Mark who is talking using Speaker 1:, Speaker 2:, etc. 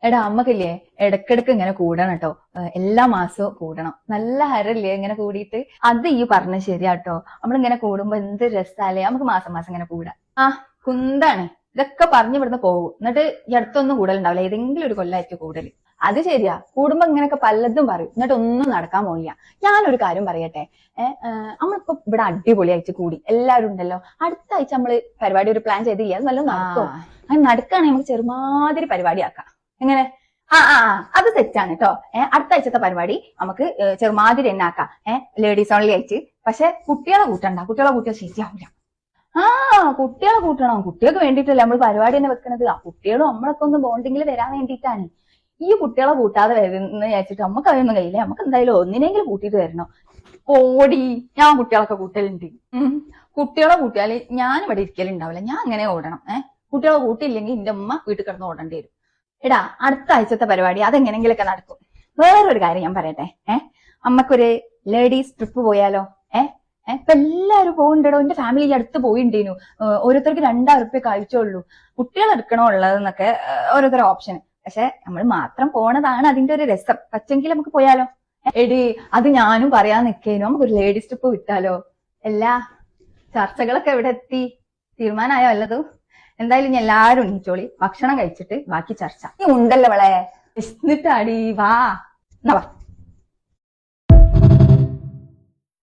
Speaker 1: എടാ അമ്മക്കില്ലേ ഇടക്കിടക്ക് ഇങ്ങനെ കൂടണം കേട്ടോ. എല്ലാ മാസവും കൂടണം. നല്ല ഹരല്ലേ ഇങ്ങനെ കൂടിയിട്ട്. അത് ഈ പറഞ്ഞ ശരിയാട്ടോ. നമ്മളിങ്ങനെ കൂടുമ്പോ എന്ത് രസാലേ. നമുക്ക് മാസം മാസം ഇങ്ങനെ കൂടാം. ആ കുന്താണ് ഇതൊക്കെ പറഞ്ഞു ഇവിടുന്ന് പോകും. എന്നിട്ട് ഈ അടുത്തൊന്നും കൂടലുണ്ടാവില്ല. ഏതെങ്കിലും ഒരു കൊല്ലായിരിക്കും കൂടല്. അത് ശരിയാ. കൂടുമ്പോ ഇങ്ങനെയൊക്കെ പലതും പറയും. എന്നിട്ട് ഒന്നും നടക്കാൻ പോയില്ല. ഞാനൊരു കാര്യം പറയട്ടെ. നമ്മളിപ്പോ ഇവിടെ അടിപൊളിയായിട്ട് കൂടി എല്ലാവരും ഉണ്ടല്ലോ. അടുത്ത ആഴ്ച നമ്മള് പരിപാടി ഒരു പ്ലാൻ ചെയ്തില്ല. അത് നല്ലതും നടക്കും. അങ്ങനെ നടക്കുകയാണെങ്കിൽ നമുക്ക് ചെറുമാതിരി പരിപാടി ആക്കാം. എങ്ങനെ? അത് തെറ്റാണ് കേട്ടോ. അടുത്ത ആഴ്ചത്തെ പരിപാടി നമുക്ക് ചെറുമാതിരി തന്നെ ആക്കാം. ലേഡീസ് ഓൺലി ആയിട്ട്. പക്ഷെ കുട്ടികളെ കൂട്ടണ്ട. കുട്ടികളെ കൂട്ടിയാൽ ശരിയാവില്ല. കുട്ടികളെ കൂട്ടണം. കുട്ടികൾക്ക് വേണ്ടിയിട്ടല്ലേ നമ്മൾ പരിപാടി തന്നെ വെക്കണത്. ആ കുട്ടികളും നമ്മളൊക്കെ ഒന്ന് ബോണ്ടിങ്ങിൽ വരാൻ വേണ്ടിയിട്ടാണ്. ഈ കുട്ടികളെ കൂട്ടാതെ വരുന്ന വിചാരിച്ചിട്ട് നമുക്ക് അതൊന്നും കഴിയില്ല. നമുക്ക് എന്തായാലും ഒന്നിനെങ്കിലും കൂട്ടിയിട്ട് വരണം. ഓടി ഞാൻ കുട്ടികളൊക്കെ കൂട്ടലുണ്ട്. കുട്ടികളെ കൂട്ടിയാല് ഞാൻ ഇവിടെ ഇരിക്കലുണ്ടാവില്ല. ഞാൻ അങ്ങനെ ഓടണം. കുട്ടികളെ കൂട്ടിയില്ലെങ്കിൽ എന്റെ ഉമ്മ വീട്ടിൽ കിടന്ന് ഓടേണ്ടി വരും. എടാ അടുത്ത ആഴ്ചത്തെ പരിപാടി അതെങ്ങനെങ്കിലൊക്കെ നടക്കും. വേറൊരു കാര്യം ഞാൻ പറയട്ടെ. അമ്മക്കൊരു ലേഡീസ് ട്രിപ്പ് പോയാലോ? ഇപ്പൊ എല്ലാരും പോകുന്നുണ്ടോ? എന്റെ ഫാമിലി ഈ അടുത്ത് പോയിണ്ടേനു. ഓരോരുത്തർക്ക് 2000 റുപ്യ കഴിച്ചുള്ളൂ. കുട്ടികൾ എടുക്കണോ ഉള്ളതെന്നൊക്കെ ഓരോരുത്തരുടെ ഓപ്ഷൻ. പക്ഷെ നമ്മൾ മാത്രം പോണതാണ് അതിന്റെ ഒരു രസം. പറ്റെങ്കിൽ നമുക്ക് പോയാലോ? എടി അത് ഞാനും പറയാൻ നിക്കേനു. നമുക്കൊരു ലേഡീസ് ട്രിപ്പ് വിട്ടാലോ? എല്ലാ ചർച്ചകളൊക്കെ എവിടെ എത്തി? തീരുമാനമായോ വല്ലതും? എന്തായാലും ഞാൻ എല്ലാരും എണീച്ചോളി. ഭക്ഷണം കഴിച്ചിട്ട് ബാക്കി ചർച്ച. നീ ഉണ്ടല്ലോ അവളെ. എന്നിട്ടാടി വാ എന്നാ വാ.